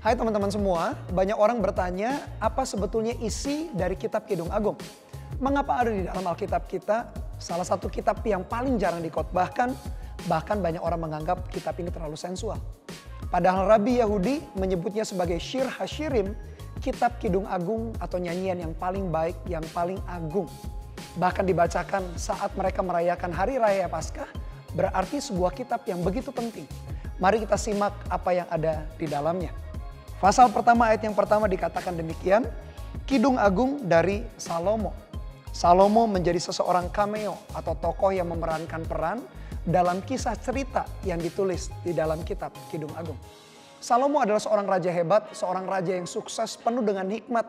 Hai teman-teman semua, banyak orang bertanya apa sebetulnya isi dari kitab Kidung Agung. Mengapa ada di dalam Alkitab kita salah satu kitab yang paling jarang dikhotbahkan, bahkan banyak orang menganggap kitab ini terlalu sensual. Padahal Rabi Yahudi menyebutnya sebagai Shir Hashirim, kitab Kidung Agung atau nyanyian yang paling baik, yang paling agung. Bahkan dibacakan saat mereka merayakan Hari Raya Paskah, berarti sebuah kitab yang begitu penting. Mari kita simak apa yang ada di dalamnya. Pasal pertama ayat yang pertama dikatakan demikian, Kidung Agung dari Salomo. Salomo menjadi seseorang cameo atau tokoh yang memerankan peran dalam kisah cerita yang ditulis di dalam kitab Kidung Agung. Salomo adalah seorang raja hebat, seorang raja yang sukses, penuh dengan hikmat,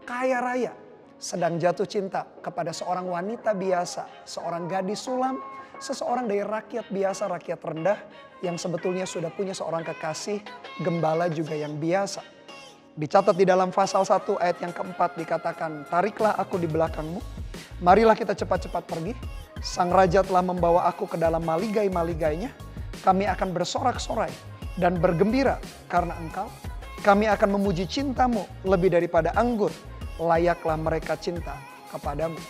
kaya raya. Sedang jatuh cinta kepada seorang wanita biasa, seorang gadis sulam, seseorang dari rakyat biasa, rakyat rendah yang sebetulnya sudah punya seorang kekasih, gembala juga yang biasa. Dicatat di dalam pasal 1 ayat yang keempat dikatakan, tariklah aku di belakangmu, marilah kita cepat-cepat pergi. Sang raja telah membawa aku ke dalam maligai-maligainya, kami akan bersorak-sorai dan bergembira karena engkau. Kami akan memuji cintamu lebih daripada anggur, layaklah mereka cinta kepadamu.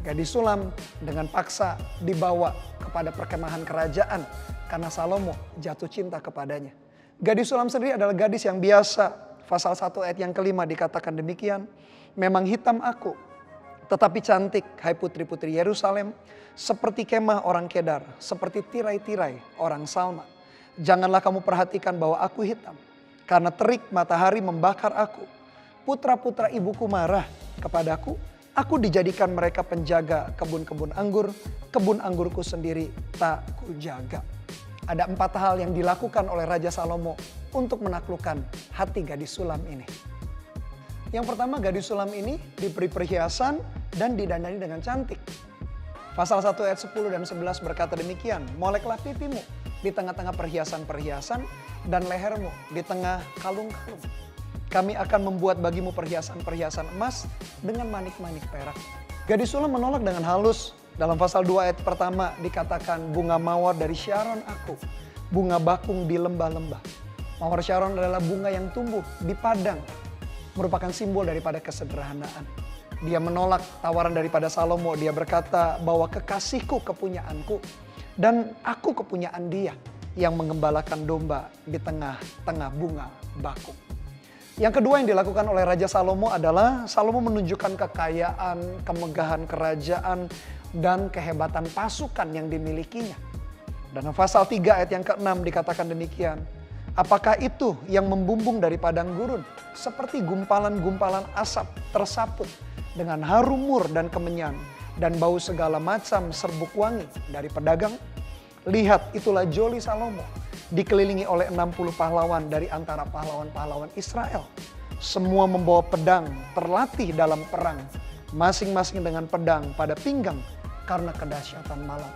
Gadis sulam dengan paksa dibawa kepada perkemahan kerajaan karena Salomo jatuh cinta kepadanya. Gadis sulam sendiri adalah gadis yang biasa. Pasal 1 ayat yang kelima dikatakan demikian. Memang hitam aku, tetapi cantik, hai putri-putri Yerusalem. Seperti kemah orang Kedar, seperti tirai-tirai orang Salma. Janganlah kamu perhatikan bahwa aku hitam, karena terik matahari membakar aku. Putra-putra ibuku marah kepadaku. Aku dijadikan mereka penjaga kebun-kebun anggur, kebun anggurku sendiri tak kujaga. Ada 4 hal yang dilakukan oleh Raja Salomo untuk menaklukkan hati gadis sulam ini. Yang pertama, gadis sulam ini diberi perhiasan dan didandani dengan cantik. Pasal 1 ayat 10 dan 11 berkata demikian, moleklah pipimu di tengah-tengah perhiasan-perhiasan dan lehermu di tengah kalung-kalung. Kami akan membuat bagimu perhiasan-perhiasan emas dengan manik-manik perak. Gadis sulam menolak dengan halus. Dalam pasal 2 ayat pertama dikatakan bunga mawar dari Sharon aku, bunga bakung di lembah-lembah. Mawar Sharon adalah bunga yang tumbuh di padang, merupakan simbol daripada kesederhanaan. Dia menolak tawaran daripada Salomo. Dia berkata bahwa kekasihku kepunyaanku dan aku kepunyaan dia yang mengembalakan domba di tengah-tengah bunga bakung. Yang kedua yang dilakukan oleh Raja Salomo adalah Salomo menunjukkan kekayaan, kemegahan kerajaan, dan kehebatan pasukan yang dimilikinya. Dan pasal 3 ayat yang ke-6 dikatakan demikian. Apakah itu yang membumbung dari padang gurun? Seperti gumpalan-gumpalan asap tersaput dengan harum mur dan kemenyan dan bau segala macam serbuk wangi dari pedagang. Lihat, itulah joli Salomo, dikelilingi oleh 60 pahlawan dari antara pahlawan-pahlawan Israel. Semua membawa pedang, terlatih dalam perang, masing-masing dengan pedang pada pinggang karena kedahsyatan malam.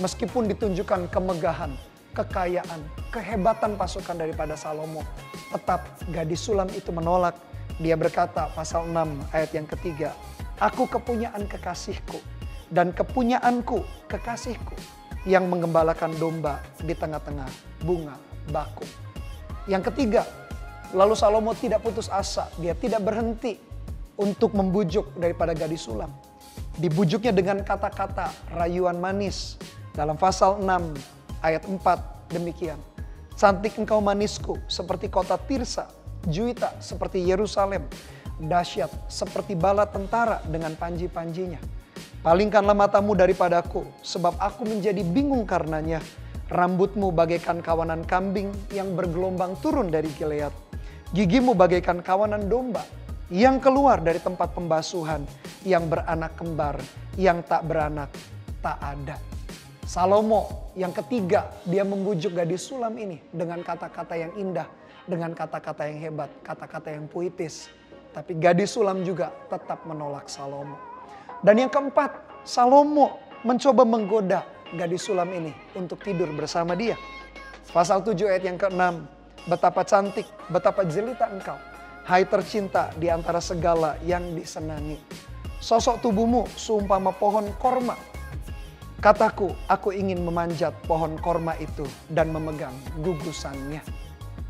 Meskipun ditunjukkan kemegahan, kekayaan, kehebatan pasukan daripada Salomo, tetap gadis sulam itu menolak. Dia berkata pasal 6 ayat yang ketiga, aku kepunyaan kekasihku dan kepunyaanku kekasihku yang menggembalakan domba di tengah-tengah bunga bakung. Yang ketiga, lalu Salomo tidak putus asa, dia tidak berhenti untuk membujuk daripada gadis sulam. Dibujuknya dengan kata-kata rayuan manis. Dalam pasal 6 ayat 4 demikian. Cantik engkau manisku seperti kota Tirsa, Juita seperti Yerusalem, dahsyat seperti bala tentara dengan panji-panjinya. Palingkanlah matamu daripadaku, sebab aku menjadi bingung karenanya. Rambutmu bagaikan kawanan kambing yang bergelombang turun dari Gilead. Gigimu bagaikan kawanan domba yang keluar dari tempat pembasuhan, yang beranak kembar, yang tak beranak, tak ada. Salomo yang ketiga, dia membujuk gadis sulam ini dengan kata-kata yang indah, dengan kata-kata yang hebat, kata-kata yang puitis. Tapi gadis sulam juga tetap menolak Salomo. Dan yang keempat, Salomo mencoba menggoda gadis sulam ini untuk tidur bersama dia. Pasal 7 ayat yang ke-6, betapa cantik, betapa jelita engkau, hai tercinta di antara segala yang disenangi. Sosok tubuhmu seumpama pohon korma. Kataku, aku ingin memanjat pohon korma itu dan memegang gugusannya.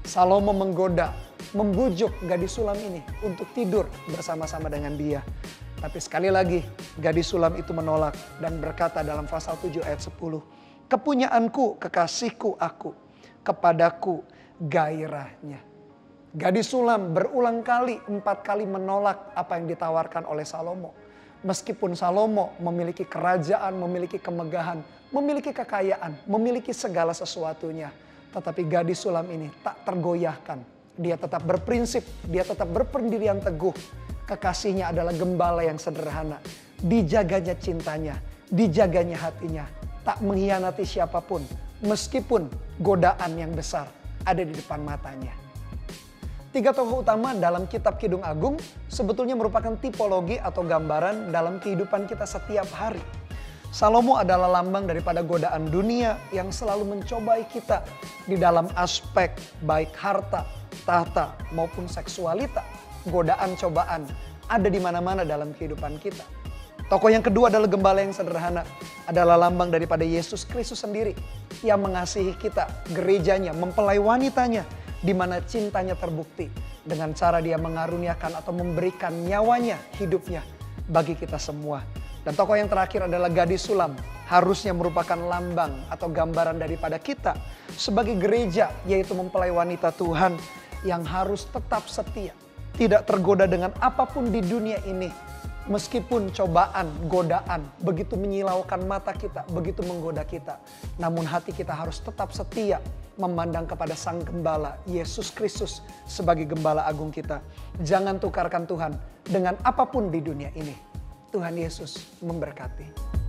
Salomo menggoda membujuk gadis sulam ini untuk tidur bersama-sama dengan dia. Tapi sekali lagi gadis sulam itu menolak dan berkata dalam pasal 7 ayat 10. Kepunyaanku, kekasihku aku, kepadaku gairahnya. Gadis sulam berulang kali, 4 kali menolak apa yang ditawarkan oleh Salomo. Meskipun Salomo memiliki kerajaan, memiliki kemegahan, memiliki kekayaan, memiliki segala sesuatunya. Tetapi gadis sulam ini tak tergoyahkan. Dia tetap berprinsip, dia tetap berpendirian teguh. Kekasihnya adalah gembala yang sederhana. Dijaganya cintanya, dijaganya hatinya. Tak mengkhianati siapapun, meskipun godaan yang besar ada di depan matanya. 3 tokoh utama dalam kitab Kidung Agung sebetulnya merupakan tipologi atau gambaran dalam kehidupan kita setiap hari. Salomo adalah lambang daripada godaan dunia yang selalu mencobai kita di dalam aspek baik harta, tahta maupun seksualita. Godaan cobaan ada di mana-mana dalam kehidupan kita. Tokoh yang kedua adalah gembala yang sederhana, adalah lambang daripada Yesus Kristus sendiri yang mengasihi kita, gerejanya, mempelai wanitanya, di mana cintanya terbukti dengan cara dia mengaruniakan atau memberikan nyawanya, hidupnya bagi kita semua. Dan tokoh yang terakhir adalah gadis sulam, harusnya merupakan lambang atau gambaran daripada kita sebagai gereja, yaitu mempelai wanita Tuhan yang harus tetap setia, tidak tergoda dengan apapun di dunia ini. Meskipun cobaan, godaan begitu menyilaukan mata kita, begitu menggoda kita. Namun hati kita harus tetap setia memandang kepada Sang Gembala, Yesus Kristus sebagai Gembala Agung kita. Jangan tukarkan Tuhan dengan apapun di dunia ini. Tuhan Yesus memberkati.